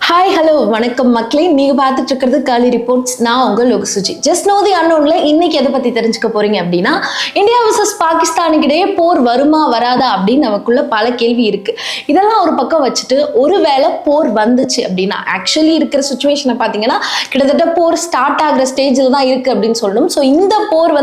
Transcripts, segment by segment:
Hi hello வணக்கம் மக்களே, நீங்க பார்த்துட்டு இருக்கிறது காலி ரிப்போர்ட்ஸ். நான் உங்க லோகசுஜி. ஜஸ்ட் நோ தி அன்னோன்ல இன்னைக்கு எதை பத்தி தெரிஞ்சுக்க போறீங்க அப்படின்னா, இந்தியா வர்சஸ் பாகிஸ்தானுக்கு இடையே போர் வருமா வராதா அப்படின்னு நமக்குள்ள பல கேள்வி இருக்கு. இதெல்லாம் ஒரு பக்கம் வச்சுட்டு, ஒருவேளை போர் வந்துச்சு அப்படின்னா, ஆக்சுவலி இருக்கிற சுச்சுவேஷனை பார்த்தீங்கன்னா கிட்டத்தட்ட போர் ஸ்டார்ட் ஆகிற ஸ்டேஜில் தான் இருக்கு அப்படின்னு சொல்லணும். ஸோ இந்த போர்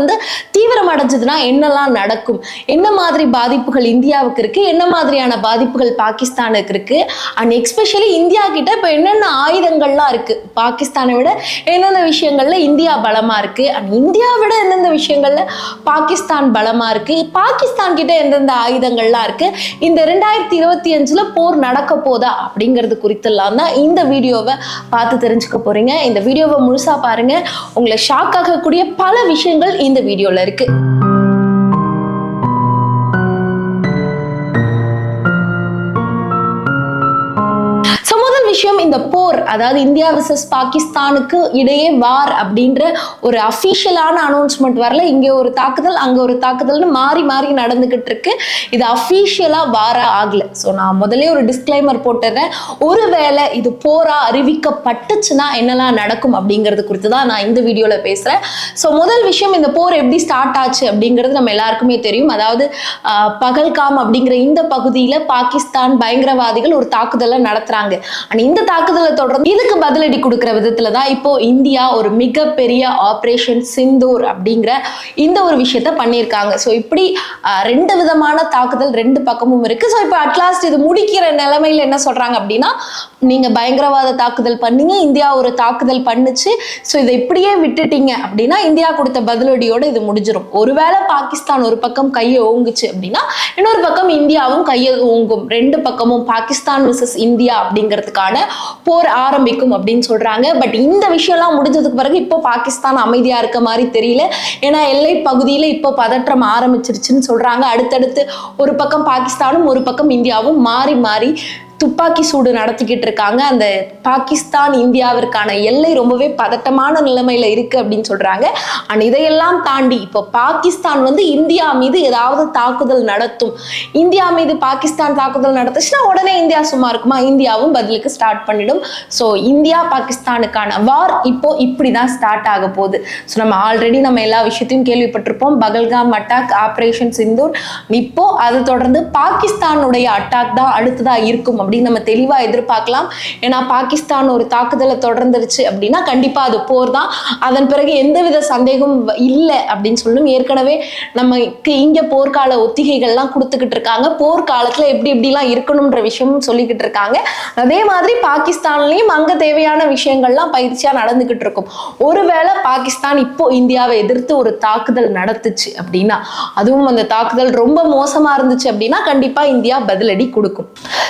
தீவிரம் அடைஞ்சதுன்னா என்னெல்லாம் நடக்கும், என்ன மாதிரி பாதிப்புகள் இந்தியாவுக்கு இருக்கு, என்ன மாதிரியான பாதிப்புகள் பாகிஸ்தானுக்கு இருக்கு, அண்ட் எஸ்பெஷலி இந்தியா கிட்ட இப்போ என்னென்ன ஆயுதங்கள்லாம் இருக்கு, பாகிஸ்தானை விட என்னென்ன விஷயங்கள்ல இந்தியா பலமா இருக்கு, அண்ட் இந்தியாவை விட எந்தெந்த விஷயங்கள்ல பாகிஸ்தான் பலமா இருக்கு, பாகிஸ்தான் கிட்ட எந்தெந்த ஆயுதங்கள்லாம் இருக்கு, இந்த 2025 போர் நடக்க போதா அப்படிங்கிறது குறித்தெல்லாம் தான் இந்த வீடியோவை பார்த்து தெரிஞ்சுக்க போறீங்க. இந்த வீடியோவை முழுசா பாருங்க, உங்களை ஷாக் ஆகக்கூடிய பல விஷயங்கள் இந்த வீடியோல இருக்கு. விஷயம், இந்த போர், அதாவது இந்தியா வர்சஸ் பாகிஸ்தானுக்கு இடையே வார் அப்படின்ற ஒரு அஃபீஷியலான அனௌன்ஸ்மெண்ட் வரல. இங்கே ஒரு தாக்குதல், அங்கே ஒரு தாக்குதல்னு மாறி மாறி நடந்துகிட்டு இருக்கு. இது அஃபீஷியலா வார ஆகல. ஸோ நான் முதலே ஒரு டிஸ்க்ளைமர் போட்டுறேன். ஒருவேளை இது போரா அறிவிக்கப்பட்டுச்சுன்னா என்னெல்லாம் நடக்கும் அப்படிங்கிறது குறித்து தான் நான் இந்த வீடியோல பேசுறேன். ஸோ முதல் விஷயம், இந்த போர் எப்படி ஸ்டார்ட் ஆச்சு அப்படிங்கிறது நம்ம எல்லாருக்குமே தெரியும். அதாவது பகல்காம் அப்படிங்கிற இந்த பகுதியில பாகிஸ்தான் பயங்கரவாதிகள் ஒரு தாக்குதலை நடத்துறாங்க. இந்த தாக்குதலை தொடர்ந்து இதுக்கு பதிலடி கொடுக்கிற விதத்துல தான் இப்போ இந்தியா ஒரு மிகப்பெரிய ஆபரேஷன் சிந்தூர் அப்படிங்கிற இந்த ஒரு விஷயத்த பண்ணியிருக்காங்க. ஸோ இப்படி ரெண்டு விதமான தாக்குதல் ரெண்டு பக்கமும் இருக்கு. ஸோ இப்போ அட்லாஸ்ட் இது முடிக்கிற நிலைமையில என்ன சொல்றாங்க அப்படின்னா, நீங்க பயங்கரவாத தாக்குதல் பண்ணீங்க, இந்தியா ஒரு தாக்குதல் பண்ணுச்சு, ஸோ இதை இப்படியே விட்டுட்டீங்க அப்படின்னா இந்தியா கொடுத்த பதிலடியோட இது முடிஞ்சிடும். ஒருவேளை பாகிஸ்தான் ஒரு பக்கம் கையை ஓங்குச்சு அப்படின்னா இன்னொரு பக்கம் இந்தியாவும் கையை ஓங்கும். ரெண்டு பக்கமும் பாகிஸ்தான் வர்சஸ் இந்தியா அப்படிங்கிறதுக்கான போர் ஆரம்பிக்கும் அப்படின்னு சொல்றாங்க. பட் இந்த விஷயம்லாம் முடிஞ்சதுக்கு பிறகு இப்போ பாகிஸ்தான் அமைதியா இருக்க மாதிரி தெரியல. ஏன்னா எல்லை பகுதியில இப்போ பதற்றம் ஆரம்பிச்சிருச்சுன்னு சொல்றாங்க. அடுத்தடுத்து ஒரு பக்கம் பாகிஸ்தானும் ஒரு பக்கம் இந்தியாவும் மாறி மாறி துப்பாக்கி சூடு நடத்திக்கிட்டு இருக்காங்க. அந்த பாகிஸ்தான் இந்தியாவிற்கான எல்லை ரொம்பவே பதட்டமான நிலைமையில இருக்கு அப்படின்னு சொல்றாங்க. அண்ட் இதையெல்லாம் தாண்டி இப்போ பாகிஸ்தான் இந்தியா மீது ஏதாவது தாக்குதல் நடத்தும், இந்தியா மீது பாகிஸ்தான் தாக்குதல் நடத்துச்சுன்னா உடனே இந்தியா சும்மா இருக்குமா, இந்தியாவும் பதிலுக்கு ஸ்டார்ட் பண்ணிடும். ஸோ இந்தியா பாகிஸ்தானுக்கான வார் இப்போ இப்படிதான் ஸ்டார்ட் ஆக போகுது. ஸோ நம்ம ஆல்ரெடி நம்ம எல்லா விஷயத்தையும் கேள்விப்பட்டிருப்போம். பகல்காம் அட்டாக், ஆபரேஷன் சிந்தூர், இப்போ அது தொடர்ந்து பாகிஸ்தானுடைய அட்டாக் தான் அடுத்ததா இருக்கும் அப்படின்னு நம்ம தெளிவா எதிர்பார்க்கலாம். ஏன்னா பாகிஸ்தான் ஒரு தாக்குதலை தொடர்ந்துருச்சு அப்படின்னா கண்டிப்பா அது போர் தான். அதன் பிறகு எந்தவித சந்தேகம் இல்லை அப்படின்னு சொல்லும். ஏற்கனவே நமக்கு இங்க போர்க்கால ஒத்திகைகள்லாம் கொடுத்துக்கிட்டு இருக்காங்க. போர்க்காலத்துல எப்படி எப்படிலாம் இருக்கணும்ன்ற விஷயமும் சொல்லிக்கிட்டு இருக்காங்க. அதே மாதிரி பாகிஸ்தான்லயும் அங்க தேவையான விஷயங்கள்லாம் பயிற்சியா நடந்துகிட்டு இருக்கும். ஒருவேளை பாகிஸ்தான் இப்போ இந்தியாவை எதிர்த்து ஒரு தாக்குதல் நடத்துச்சு அப்படின்னா, அதுவும் அந்த தாக்குதல் ரொம்ப மோசமா இருந்துச்சு அப்படின்னா கண்டிப்பா இந்தியா பதிலடி கொடுக்கும்.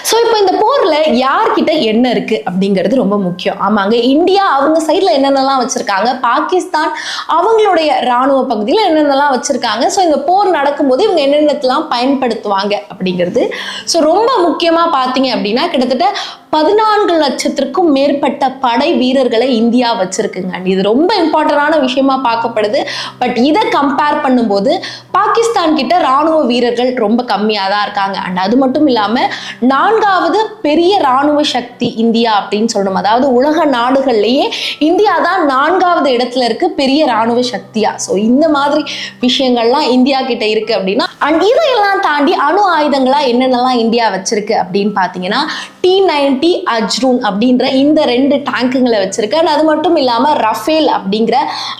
ஸோ இப்போ இந்த போர்ல யார்கிட்ட என்ன இருக்கு அப்படிங்கிறது ரொம்ப முக்கியம். ஆமாங்க, இந்தியா அவங்க சைட்ல என்னென்னலாம் வச்சிருக்காங்க, பாகிஸ்தான் அவங்களுடைய ராணுவ பகுதியில் என்னென்னலாம் வச்சிருக்காங்க, ஸோ இந்த போர் நடக்கும்போது இவங்க என்னென்னலாம் பயன்படுத்துவாங்க அப்படிங்கிறது. ஸோ ரொம்ப முக்கியமா பார்த்தீங்க அப்படின்னா கிட்டத்தட்ட 14 லட்சத்திற்கும் மேற்பட்ட படை வீரர்களை இந்தியா வச்சிருக்குங்க. இது ரொம்ப இம்பார்ட்டன்டான விஷயமா பார்க்கப்படுது. பட் இதை கம்பேர் பண்ணும்போது பாகிஸ்தான் கிட்ட ராணுவ வீரர்கள் ரொம்ப கம்மியாக தான் இருக்காங்க. அண்ட் அது மட்டும் இல்லாமல் 4வது பெரிய ராணுவ சக்தி இந்தியா அப்படின்னு சொல்லணும். அதாவது உலக நாடுகள்லேயே இந்தியா தான் 4வது இடத்துல இருக்கு பெரிய ராணுவ சக்தியா. ஸோ இந்த மாதிரி விஷயங்கள்லாம் இந்தியா கிட்ட இருக்கு அப்படின்னா, அண்ட் இதையெல்லாம் தாண்டி அணு ஆயுதங்களா என்னென்னலாம் இந்தியா வச்சிருக்கு அப்படின்னு பார்த்தீங்கன்னா, T-90 அஜ்ரூன் அப்படின்ற இந்த 2 டேங்குங்களை வச்சிருக்கு. அது மட்டும் இல்லாம ரஃபேல் அப்படிங்கிற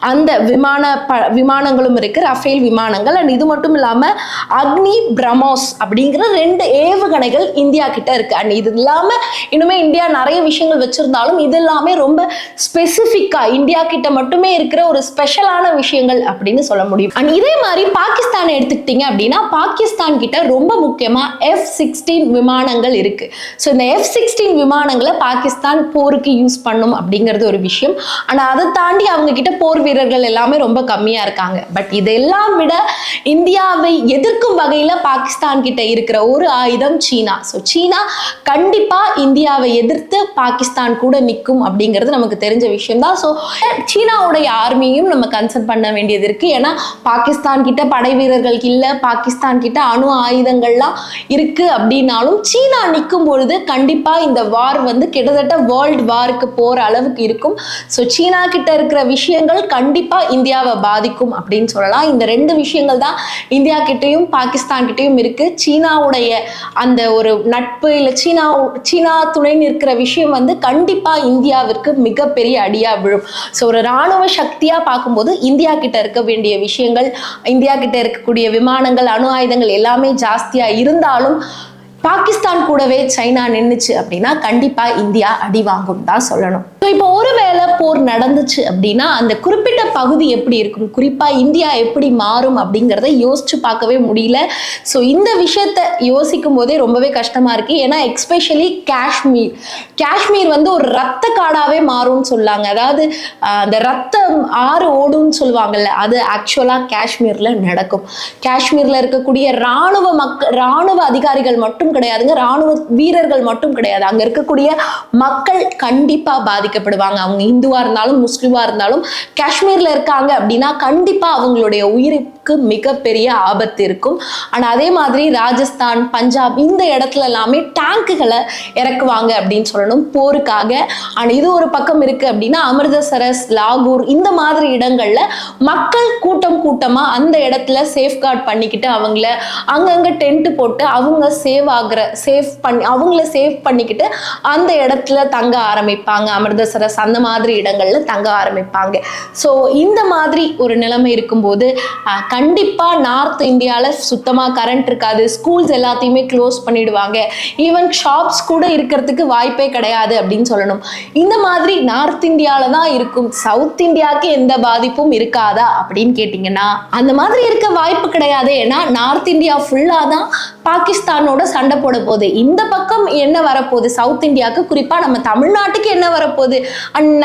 அந்த விமானங்களும் இருக்கு, ரஃபேல் விமானங்கள். அண்ட் இது மட்டும் இல்லாம அக்னி பிரம்மோஸ் அப்படிங்கிற 2 ஏவுகணைகள் இந்தியா கிட்ட இருக்கு. அண்ட் இது இல்லாம இன்னுமே இந்தியா நிறைய விஷயங்கள் வச்சிருந்தாலும் இது எல்லாமே ரொம்ப ஸ்பெசிபிக்கா இந்தியா கிட்ட மட்டுமே இருக்கிற ஒரு ஸ்பெஷலான விஷயங்கள் அப்படின்னு சொல்ல முடியும். அண்ட் இதே மாதிரி பாகிஸ்தான் எடுத்துக்கிட்டீங்க அப்படின்னா, பாகிஸ்தான் கிட்ட ரொம்ப முக்கியமா F-16 விமானங்கள் இருக்கு. ஸோ இந்த F-16 விமானங்களை பாகிஸ்தான் போருக்கு யூஸ் பண்ணும் அப்படிங்கிறது ஒரு விஷயம். ஆனால் அதை தாண்டி அவங்க கிட்ட போர் வீரர்கள் எல்லாமே ரொம்ப கம்மியா இருக்காங்க. பட் இதெல்லாம் விட இந்தியாவை எதிர்க்கும் வகையில பாகிஸ்தான் கிட்ட இருக்கிற ஒரு ஆயுதம் சீனா. ஸோ சீனா கண்டிப்பா இந்தியாவை எதிர்த்து பாகிஸ்தான் கூட நிற்கும் அப்படிங்கிறது நமக்கு தெரிஞ்ச விஷயம் தான். ஸோ சீனாவுடைய ஆர்மியும் நம்ம கன்சல்ட் பண்ண வேண்டியது இருக்கு. ஏன்னா பாகிஸ்தான் கிட்ட படை வீரர்கள் இல்லை, பாகிஸ்தான் கிட்ட அணு ஆயுதங்கள்லாம் இருக்கு அப்படின்னாலும் சீனா நிற்கும் பொழுது கண்டிப்பா இந்த வார் வந்து கிட்டத்தட்ட வேர்ல்டு வாருக்கு போற அளவுக்கு இருக்கும். ஸோ சீனா கிட்ட இருக்கிற விஷயங்கள் கண்டிப்பா இந்தியாவை பாதிக்கும் அப்படின்னு சொல்லலாம். இந்த ரெண்டு விஷயங்கள் தான் இந்தியா கிட்டையும் பாகிஸ்தான் கிட்டையும் இருக்கு. சீனாவுடைய அந்த ஒரு நட்பு இல்லை சீனா துணை நிற்கிற விஷயம் வந்து கண்டிப்பா இந்தியாவிற்கு மிகப்பெரிய அடியா விழும். ஸோ ஒரு இராணுவ சக்தியா பார்க்கும்போது இந்தியா கிட்ட இருக்க வேண்டிய விஷயங்கள், இந்தியா கிட்ட இருக்கக்கூடிய விமானங்கள், அணு ஆயுதங்கள் எல்லாமே ஜாஸ்தியா இருந்தாலும் பாகிஸ்தான் கூடவே சைனா நின்றுச்சு அப்படின்னா கண்டிப்பா இந்தியா அடி வாங்கும் தான் சொல்லணும். இப்போ ஒருவேளை போர் நடந்துச்சு அப்படின்னா அந்த குறிப்பிட்ட பகுதி எப்படி இருக்கும், குறிப்பா இந்தியா எப்படி மாறும் அப்படிங்கிறத யோசிச்சு பார்க்கவே முடியல. ஸோ இந்த விஷயத்த யோசிக்கும் போதே ரொம்பவே கஷ்டமா இருக்கு. ஏன்னா எக்ஸ்பெஷலி காஷ்மீர் வந்து ஒரு ரத்த காடாவே மாறும்னு சொல்லாங்க. அதாவது அந்த ரத்தம் ஆறு ஓடும்னு சொல்லுவாங்கல்ல, அது ஆக்சுவலா காஷ்மீர்ல நடக்கும். காஷ்மீர்ல இருக்கக்கூடிய ராணுவ அதிகாரிகள் மட்டும் கிடையாதுங்க, ராணுவ வீரர்கள் மட்டும் கிடையாது, அங்க இருக்கக்கூடிய மக்கள் கண்டிப்பா பாதிக்கப்படுவாங்க. அவங்க இந்துவா இருந்தாலும் முஸ்லிமா இருந்தாலும் காஷ்மீர்ல இருக்காங்க அப்படின்னா கண்டிப்பா அவங்களுடைய உயிருக்கு மிகப்பெரிய ஆபத்து இருக்கும். ஆனா அதே மாதிரி ராஜஸ்தான், பஞ்சாப் இந்த இடத்துல எல்லாமே டேங்குகளை இறக்குவாங்க அப்படின்னு சொல்லணும் போருக்காக. ஆனா இது ஒரு பக்கம் இருக்கு அப்படின்னா அமிர்தசரஸ், லாகூர் இந்த மாதிரி இடங்கள்ல மக்கள் கூட்டமா அந்த இடத்துல சேஃப்கார்ட் பண்ணிக்கிட்டு அவங்கள அங்கங்க டென்ட் போட்டு அவங்க அவங்கள சேவ் பண்ணிக்கிட்டு அந்த இடத்துல தங்க ஆரம்பிப்பாங்க. அமிர்தசரஸ் அந்த மாதிரி இடங்கள்ல தங்க ஆரம்பிப்பாங்க. ஸோ இந்த மாதிரி ஒரு நிலைமை இருக்கும்போது கண்டிப்பா நார்த் இந்தியால சுத்தமா கரண்ட் இருக்காது, ஸ்கூல்ஸ் எல்லாத்தையுமே க்ளோஸ் பண்ணிடுவாங்க, ஈவன் ஷாப்ஸ் கூட இருக்கிறதுக்கு வாய்ப்பே கிடையாது அப்படின்னு சொல்லணும். இந்த மாதிரி நார்த் இந்தியால தான் இருக்கும். சவுத் இந்தியாவுக்கு எந்த பாதிப்பும் இருக்காதா அப்படின்னு கேட்டீங்கன்னா அந்த மாதிரி இருக்க வாய்ப்பு கிடையாது. ஏன்னா நார்த் இந்தியா ஃபுல்லா தான் பாகிஸ்தானோட சண்டை போட போகுது. இந்த பக்கம் என்ன வரப்போகுது, சவுத் இந்தியாவுக்கு குறிப்பா நம்ம தமிழ்நாட்டுக்கு என்ன வரப்போகுது.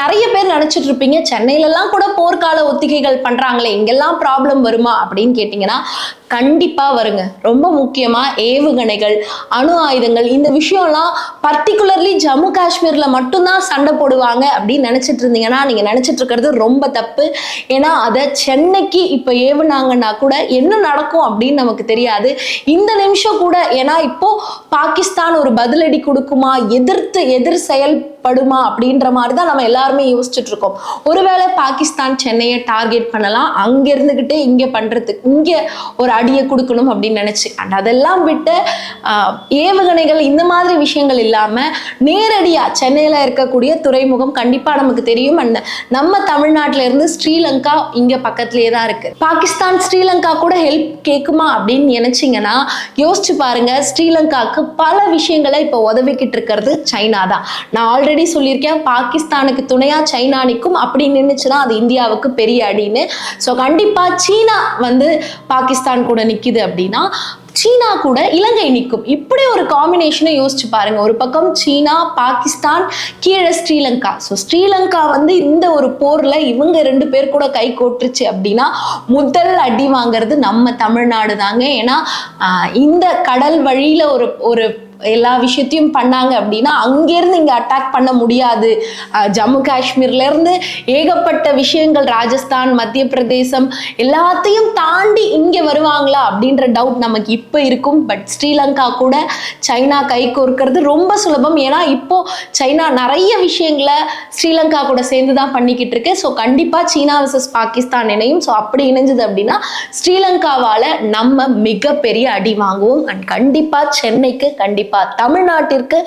நிறைய பேர் நினைச்சிட்டு இருப்பீங்க சென்னையில எல்லாம் கூட போர்க்கால ஒத்திகைகள் பண்றாங்களே, இங்கெல்லாம் ப்ராப்ளம் வருமா அப்படின்னு கேட்டீங்கன்னா கண்டிப்பா வருங்க. ரொம்ப முக்கியமா ஏவுகணைகள், அணு ஆயுதங்கள் இந்த விஷயம்லாம் பர்டிகுலர்லி ஜம்மு காஷ்மீர்ல மட்டும்தான் சண்டை போடுவாங்க அப்படின்னு நினைச்சிட்டு இருந்தீங்கன்னா நீங்க நினைச்சிட்டு இருக்கிறது ரொம்ப தப்பு. ஏன்னா அதை சென்னைக்கு இப்ப ஏவுனாங்கன்னா கூட என்ன நடக்கும் அப்படின்னு நமக்கு தெரியாது இந்த நிமிஷம் கூட. ஏன்னா இப்போ பாகிஸ்தான் ஒரு பதிலடி கொடுக்குமா, எதிர் செயல்படுமா அப்படின்ற மாதிரி தான் நம்ம எல்லாருமே யோசிச்சுட்டு இருக்கோம். ஒருவேளை பாகிஸ்தான் சென்னையை டார்கெட் பண்ணலாம், அங்க இருந்துகிட்டே இங்க ஒரு அடியை கொடுக்கணும் அப்படின்னு நினைச்சு. அண்ட் அதெல்லாம் விட்டு ஏவுகணைகள் இந்த மாதிரி விஷயங்கள் இல்லாம நேரடியா சென்னையில இருக்கக்கூடிய துறைமுகம் கண்டிப்பா நமக்கு தெரியும். அண்ட் நம்ம தமிழ்நாட்டில இருந்து ஸ்ரீலங்கா இங்க பக்கத்திலேயே தான் இருக்கு. பாகிஸ்தான் ஸ்ரீலங்கா கூட ஹெல்ப் கேட்குமா அப்படின்னு நினைச்சீங்கன்னா யோசிச்சு பாருங்க. ஸ்ரீலங்காவுக்கு பல விஷயங்களை இப்போ உதவிக்கிட்டு இருக்கிறது சைனா தான். நான் ஆல்ரெடி சொல்லியிருக்கேன், பாகிஸ்தானுக்கு துணையா சைனா நிற்கும், அப்படி நின்றுச்சுன்னா அது இந்தியாவுக்கு பெரிய அடின்னு. ஸோ கண்டிப்பா சீனா வந்து பாகிஸ்தான் கூட நிக்குது அப்படின்னா சீனா கூட இலங்கை நிற்கும். இப்படி ஒரு காம்பினேஷனை யோசிச்சு பாருங்க. ஒரு பக்கம் சீனா, பாகிஸ்தான், கீழே ஸ்ரீலங்கா. ஸோ ஸ்ரீலங்கா வந்து இந்த ஒரு போர்ல இவங்க 2 பேர் கூட கை கோட்டுருச்சு அப்படின்னா முதல் அடி வாங்கிறது நம்ம தமிழ்நாடு தாங்க. ஏன்னா இந்த கடல் வழியில ஒரு எல்லா விஷயத்தையும் பண்ணாங்க அப்படின்னா அங்கேருந்து இங்கே அட்டாக் பண்ண முடியாது. ஜம்மு காஷ்மீர்ல இருந்து ஏகப்பட்ட விஷயங்கள், ராஜஸ்தான், மத்திய பிரதேசம் எல்லாத்தையும் தாண்டி இங்கே வருவாங்களா அப்படின்ற டவுட் நமக்கு இப்போ இருக்கும். பட் ஸ்ரீலங்கா கூட சைனா கை கோர்க்கிறது ரொம்ப சுலபம். ஏன்னா இப்போ சைனா நிறைய விஷயங்களை ஸ்ரீலங்கா கூட சேர்ந்து தான் பண்ணிக்கிட்டு இருக்கு. ஸோ கண்டிப்பாக சீனா வர்சஸ் பாகிஸ்தான் இணையும். ஸோ அப்படி இணைஞ்சது அப்படின்னா ஸ்ரீலங்காவால் நம்ம மிகப்பெரிய அடி வாங்குவோம். அண்ட் கண்டிப்பாக சென்னைக்கு, கண்டிப்பாக தமிழ்நாட்டிற்கு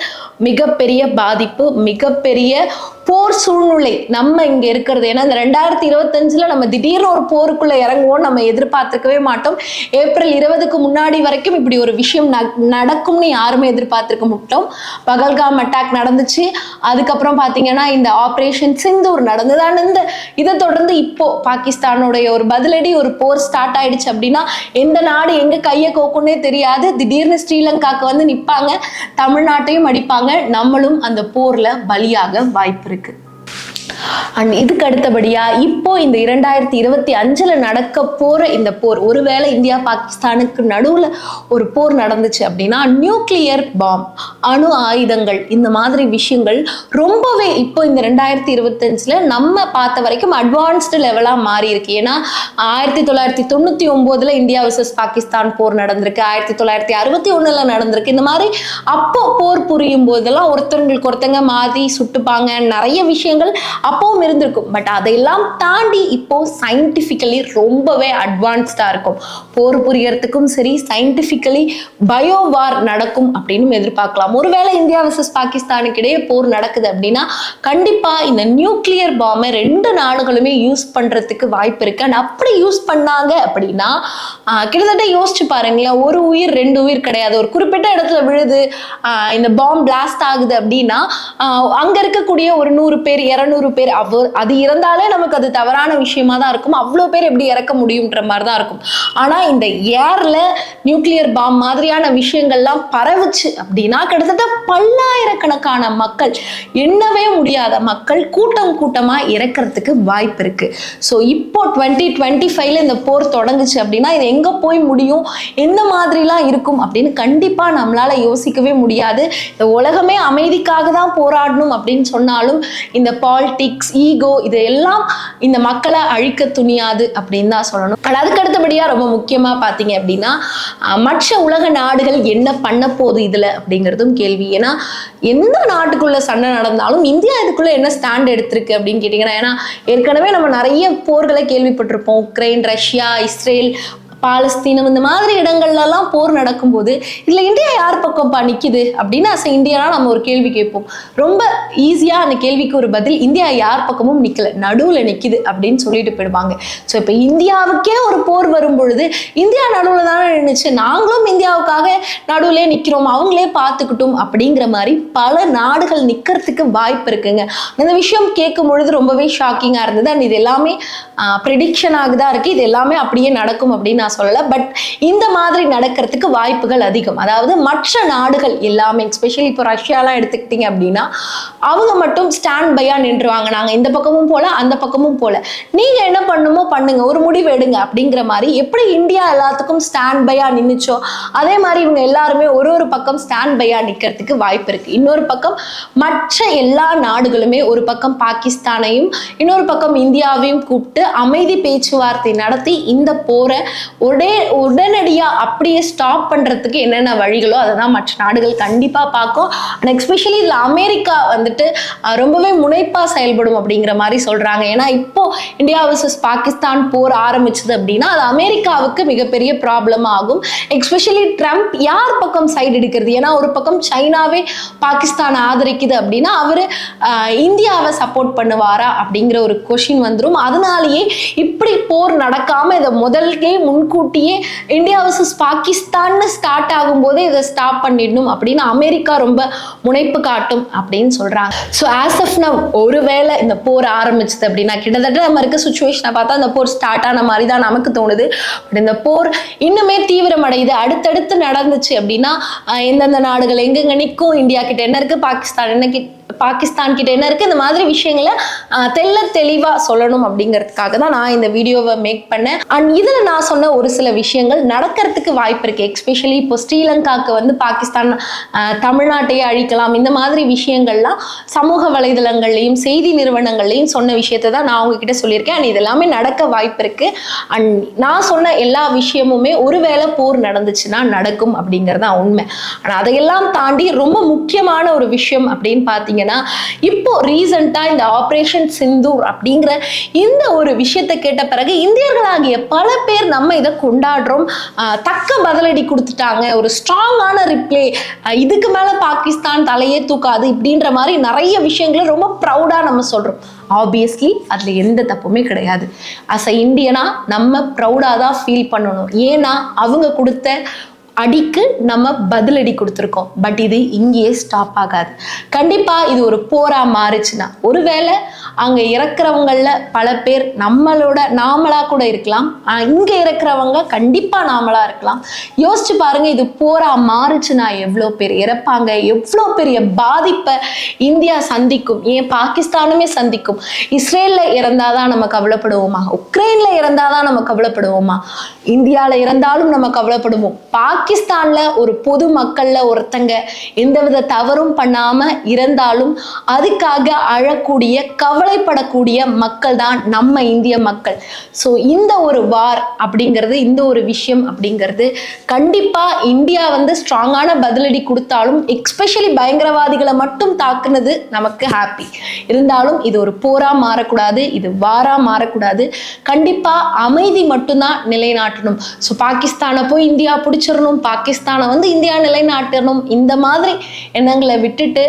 மிகப்பெரிய பாதிப்பு, மிகப்பெரிய போர் சூழ்நிலை நம்ம இங்க இருக்கிறது. ஏன்னா இந்த 2025 நம்ம திடீர்னு ஒரு போருக்குள்ள இறங்குவோம் நம்ம எதிர்பார்த்துக்கவே மாட்டோம். ஏப்ரல் 20க்கு முன்னாடி வரைக்கும் இப்படி ஒரு விஷயம் நடக்கும்னு யாருமே எதிர்பார்த்துக்க மாட்டோம். பகல்காம் அட்டாக் நடந்துச்சு, அதுக்கப்புறம் பாத்தீங்கன்னா இந்த ஆபரேஷன் சிந்தூர் நடந்தது. இதை தொடர்ந்து இப்போ பாகிஸ்தானுடைய ஒரு பதிலடி, ஒரு போர் ஸ்டார்ட் ஆயிடுச்சு அப்படின்னா எந்த நாடு எங்க கையை கோக்குன்னே தெரியாது. திடீர்னு ஸ்ரீலங்காக்கு வந்து நிற்பாங்க, தமிழ்நாட்டையும் அடிப்பாங்க, நம்மளும் அந்த போர்ல பலியாக வாய்ப்பு இருக்கு. அண்ட் இதுக்கு அடுத்தபடியா இப்போ இந்த 2025 நடக்க போற இந்த போர், ஒருவேளை இந்தியா பாகிஸ்தானுக்கு நடுவுல ஒரு போர் நடந்துச்சு அப்படின்னா நியூக்ளியர் பாம், அணு ஆயுதங்கள், இந்த மாதிரி விஷயங்கள் ரொம்பவே இப்போ இந்த 2025 நம்ம பார்த்த வரைக்கும் அட்வான்ஸ்டு லெவலா மாறி இருக்கு. ஏன்னா 1999 இந்தியா வர்சஸ் பாகிஸ்தான் போர் நடந்திருக்கு, 1961 நடந்திருக்கு. இந்த மாதிரி அப்போ போர் புரியும் போதெல்லாம் ஒருத்தங்களுக்கு ஒருத்தங்க மாறி சுட்டுப்பாங்க, நிறைய விஷயங்கள் அப்பவும் இருந்திருக்கும். பட் அதையெல்லாம் தாண்டி இப்போ சயின்டிபிக்கலி ரொம்பவே அட்வான்ஸ்டா இருக்கும். போர் புரியறதுக்கும் சரி, சயின்டிபிக்கலி பயோவார் நடக்கும் அப்படின்னு எதிர்பார்க்கலாம். ஒருவேளை இந்தியா வர்சஸ் பாகிஸ்தானுக்கு இடையே போர் நடக்குது அப்படின்னா கண்டிப்பா இந்த நியூக்ளியர் பாம்பை 2 நாடுகளுமே யூஸ் பண்றதுக்கு வாய்ப்பு இருக்கு. அண்ட் அப்படி யூஸ் பண்ணாங்க அப்படின்னா கிட்டத்தட்ட யோசிச்சு பாருங்களேன், ஒரு உயிர் 2 உயிர் கிடையாது, ஒரு குறிப்பிட்ட இடத்துல விழுது, இந்த பாம்பு பிளாஸ்ட் ஆகுது அப்படின்னா அங்க இருக்கக்கூடிய ஒரு 100 பேர் 200 பேர் அது இறந்தாலே நமக்கு அது தவறான விஷயமா தான் இருக்கும். அவ்வளோ பேர் எப்படி இறக்க முடியுன்ற மாதிரி தான் இருக்கும். ஆனா இந்த ஏர்ல நியூக்ளியர் பாம் மாதிரியான விஷயங்கள்லாம் பரவுச்சு அப்படின்னா கிட்டத்தட்ட பல்லாயிரக்கணக்கான மக்கள், எண்ணவே முடியாத மக்கள் கூட்டமா இறக்கிறதுக்கு வாய்ப்பு இருக்கு. ஸோ இப்போ 2025 இந்த போர் தொடங்குச்சு அப்படின்னா இது எங்க போய் முடியும், எந்த மாதிரிலாம் இருக்கும் அப்படின்னு கண்டிப்பா நம்மளால யோசிக்கவே முடியாது. இந்த உலகமே அமைதிக்காக தான் போராடணும் அப்படின்னு சொன்னாலும் இந்த பாலிடிக்ஸ், ஈகோ, இது எல்லாம் இந்த மக்களை அழிக்க துணியாது அப்படின்னு தான் சொல்லணும். அதுக்கு அடுத்தபடியா ரொம்ப முக்கியமா பாத்தீங்க அப்படின்னா மற்ற உலக நாடுகள் என்ன பண்ண போகுது இதுல அப்படிங்கிறதும் கேள்வி. ஏன்னா எந்த நாட்டுக்குள்ள சண்டை நடந்தாலும் இந்தியா இதுக்குள்ள என்ன ஸ்டாண்ட் எடுத்திருக்கு அப்படின்னு கேட்டீங்கன்னா, ஏன்னா ஏற்கனவே நம்ம நிறைய போர்களை கேள்விப்பட்டிருப்போம். உக்ரைன், ரஷ்யா, இஸ்ரேல், பாலஸ்தீனம், இந்த மாதிரி இடங்கள்லாம் போர் நடக்கும்போது இதுல இந்தியா யார் பக்கம் நிக்குது அப்படின்னு இந்தியானா நம்ம ஒரு கேள்வி கேட்போம். ரொம்ப ஈஸியா அந்த கேள்விக்கு ஒரு பதில், இந்தியா யார் பக்கமும் நிக்கல, நடுவுல நிக்குது அப்படின்னு சொல்லிட்டு போயிடுவாங்க. ஸோ இப்போ இந்தியாவுக்கே ஒரு போர் வரும் பொழுது இந்தியா நடுவுல தானே நின்றுச்சு, நாங்களும் இந்தியாவுக்காக நடுவுலே நிக்கிறோம், அவங்களே பார்த்துக்கிட்டோம் அப்படிங்கிற மாதிரி பல நாடுகள் நிக்கிறதுக்கு வாய்ப்பு இருக்குங்க. இந்த விஷயம் கேட்கும் பொழுது ரொம்பவே ஷாக்கிங்கா இருந்தது. அண்ட் இது எல்லாமே ப்ரெடிக்ஷனாக தான் இருக்கு, இது எல்லாமே அப்படியே நடக்கும் அப்படின்னு நான் சொல்லல. பட் இந்த மாதிரி நடக்கிறதுக்கு வாய்ப்புகள் அதிகம். அதாவது மற்ற நாடுகள் எல்லாமே, எஸ்பெஷலி இப்போ ரஷ்யாலாம் எடுத்துக்கிட்டீங்க அப்படின்னா அவங்க மட்டும் ஸ்டாண்ட் பையா நின்றுவாங்க, நாங்க இந்த பக்கமும் போல அந்த பக்கமும் போல, நீங்க என்ன பண்ணுமோ பண்ணுங்க, ஒரு முடிவு எடுங்க அப்படிங்கிற மாதிரி. எப்படி இந்தியா எல்லாத்துக்கும் ஸ்டாண்ட் பையா நின்னுச்சோ அதே மாதிரி இவங்க எல்லாருமே ஒரு பக்கம் ஸ்டாண்ட் பையா நிக்கிறதுக்கு வாய்ப்பு இருக்கு. இன்னொரு பக்கம் மற்ற எல்லா நாடுகளுமே, ஒரு பக்கம் பாகிஸ்தானையும் இன்னொரு பக்கம் இந்தியாவையும் கூப்பிட்டு அமைதி பேச்சுவார்த்தை நடத்தி இந்த போரை உடனடியா அப்படியே ஸ்டாப் பண்றதுக்கு என்னென்ன வழிகளோ அதை தான் மற்ற நாடுகள் கண்டிப்பா பார்க்கும். அண்ட் எஸ்பெஷலி இதுல அமெரிக்கா வந்துட்டு ரொம்பவே முனைப்பா செயல்படும் அப்படிங்கிற மாதிரி சொல்றாங்க. ஏன்னா இப்போ இந்தியா வர்சஸ் பாகிஸ்தான் போர் ஆரம்பிச்சது அப்படின்னா அது அமெரிக்காவுக்கு மிகப்பெரிய ப்ராப்ளம் ஆகும். எஸ்பெஷலி ட்ரம்ப் யார் பக்கம் சைடு எடுக்கிறது, ஏன்னா ஒரு பக்கம் சைனாவே பாகிஸ்தான் ஆதரிக்குது அப்படின்னா அவரு இந்தியாவை சப்போர்ட் பண்ணுவாரா அப்படிங்கிற ஒரு கொஸ்டின் வந்துடும். அதனாலேயே இப்படி போர் நடக்காம இதை முதல்கே முன்கூட்டியே இந்தியா வர்சஸ் பாகிஸ்தான் ஸ்டார்ட் ஆகும் போதே இதை ஸ்டாப் பண்ணிடணும் அப்படின்னு அமெரிக்கா ரொம்ப முனைப்பு காட்டும் அப்படின்னு சொல்றாங்க. ஸோ ஆஸ் ஆஃப் நவ் ஒருவேளை இந்த போர் ஆரம்பிச்சது அப்படின்னா கிட்டத்தட்ட நம்ம இருக்க சுச்சுவேஷனை பார்த்தா இந்த போர் ஸ்டார்ட் ஆன மாதிரி தான் நமக்கு தோணுது. பட் இந்த போர் இன்னுமே தீவிரமடையுது. அடுத்தடுத்து நடந்துச்சு அப்படின்னா எந்தெந்த நாடுகள் எங்கெங்க நிற்கும், இந்தியா கிட்ட என்ன இருக்கு, பாகிஸ்தான் கிட்ட என்ன இருக்கு, இந்த மாதிரி விஷயங்களை தெளிவா சொல்லணும் அப்படிங்கிறதுக்காக தான் நான் இந்த வீடியோவை மேக் பண்ணேன். அண்ட் இதுல நான் சொன்ன ஒரு சில விஷயங்கள் நடக்கிறதுக்கு வாய்ப்பு இருக்கு. எஸ்பெஷலி இப்போ ஸ்ரீலங்காவுக்கு பாகிஸ்தான் தமிழ்நாட்டையே அழிக்கலாம், இந்த மாதிரி விஷயங்கள்லாம் சமூக வலைதளங்கள்லையும் செய்தி நிறுவனங்கள்லையும் சொன்ன விஷயத்தை தான் நான் உங்ககிட்ட சொல்லியிருக்கேன். அண்ட் இது எல்லாமே நடக்க வாய்ப்பு இருக்கு. அண்ட் நான் சொன்ன எல்லா விஷயமுமே ஒருவேளை போர் நடந்துச்சுன்னா நடக்கும் அப்படிங்கிறது தான் உண்மை. ஆனா அதையெல்லாம் தாண்டி ரொம்ப முக்கியமான ஒரு விஷயம் அப்படின்னு பார்த்தீங்கன்னா, இப்போ ரீசெண்டா இந்த ஆபரேஷன் சிந்தூர் அப்படிங்கிற இந்த ஒரு விஷயத்தை கேட்ட பிறகு இந்தியர்களாகிய பல பேர் நம்ம இதை கொண்டாடுறோம். தக்க பதிலடி கொடுத்துட்டாங்க, ஒரு ஸ்ட்ராங்கான ரிப்ளே, இதுக்கு மேல பாகிஸ்தான் தலையே தூக்காது இப்படின்ற மாதிரி நிறைய விஷயங்களை ரொம்ப ப்ரௌடா நம்ம சொல்றோம். ஆப்வியஸ்லி அதுல எந்த தப்புமே கிடையாது. அஸ் அ இந்தியனா நம்ம ப்ரௌடா தான் ஃபீல் பண்ணணும். ஏன்னா அவங்க கொடுத்த அடிக்கு நம்ம பதிலடி கொடுத்துருக்கோம். பட் இது இங்கேயே ஸ்டாப் ஆகாது. கண்டிப்பா இது ஒரு போரா மாறுச்சுன்னா, ஒருவேளை அங்க இறக்குறவங்கள பல பேர் நாமளா கூட இருக்கலாம். இங்க இருக்கிறவங்க கண்டிப்பா நாமளா இருக்கலாம். யோசிச்சு பாருங்க, இது போரா மாறுச்சுன்னா எவ்வளோ பேர் இறப்பாங்க, எவ்வளோ பெரிய பாதிப்பை இந்தியா சந்திக்கும், ஏன் பாகிஸ்தானுமே சந்திக்கும். இஸ்ரேல்ல இறந்தாதான் நம்ம கவலைப்படுவோமா? உக்ரைன்ல இறந்தாதான் நம்ம கவலைப்படுவோமா? இந்தியால இறந்தாலும் நம்ம கவலைப்படுவோம். பாகிஸ்தான்ல ஒரு பொது மக்கள்ல ஒருத்தங்க எந்தவித தவறும் பண்ணாம இறந்தாலும் அதுக்காக அழக்கூடிய கவலைப்படக்கூடிய மக்கள் தான் நம்ம இந்திய மக்கள். ஸோ இந்த ஒரு வார் அப்படிங்கிறது, இந்த ஒரு விஷயம் அப்படிங்கிறது கண்டிப்பா இந்தியா ஸ்ட்ராங்கான பதிலடி கொடுத்தாலும், எக்ஸ்பெஷலி பயங்கரவாதிகளை மட்டும் தாக்குனது நமக்கு ஹாப்பி. இருந்தாலும் இது ஒரு போரா மாறக்கூடாது, இது வாரா மாறக்கூடாது. கண்டிப்பா அமைதி மட்டும்தான் நிலைநாட்டணும். ஸோ பாகிஸ்தானை போய் இந்தியா பிடிச்சிடணும், பாகிஸ்தானை இந்தியா நிலைநாட்டணும், இந்த மாதிரி எண்ணங்களை விட்டுட்டு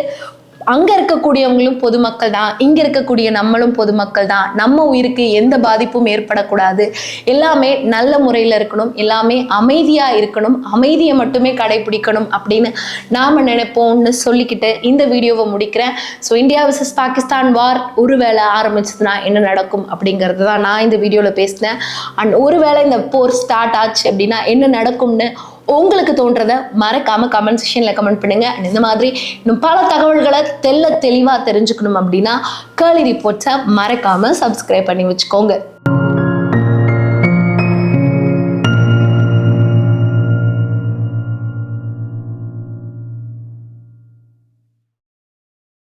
அங்க இருக்கக்கூடியவங்களும் பொதுமக்கள் தான், இங்க இருக்கக்கூடிய நம்மளும் பொதுமக்கள் தான், நம்ம உயிருக்கு எந்த பாதிப்பும் ஏற்படக்கூடாது, எல்லாமே நல்ல முறையில் இருக்கணும், எல்லாமே அமைதியா இருக்கணும், அமைதியை மட்டுமே கடைபிடிக்கணும் அப்படின்னு நாம நினைப்போம்னு சொல்லிக்கிட்டு இந்த வீடியோவை முடிக்கிறேன். ஸோ இந்தியா வர்சஸ் பாகிஸ்தான் வார் ஒருவேளை ஆரம்பிச்சதுன்னா என்ன நடக்கும் அப்படிங்கிறது தான் நான் இந்த வீடியோவில் பேசினேன். அண்ட் ஒருவேளை இந்த போர் ஸ்டார்ட் ஆச்சு அப்படின்னா என்ன நடக்கும்னு உங்களுக்கு தோன்றதை மறக்காம கமெண்ட் செக்ஷன்ல கமெண்ட் பண்ணுங்க. இந்த மாதிரி இன்னும் பல தகவல்களை தெளிவா தெரிஞ்சுக்கணும் அப்படின்னா கேர்லி ரிப்போர்ட்ஸை மறக்காம சப்ஸ்கிரைப் பண்ணி வச்சுக்கோங்க.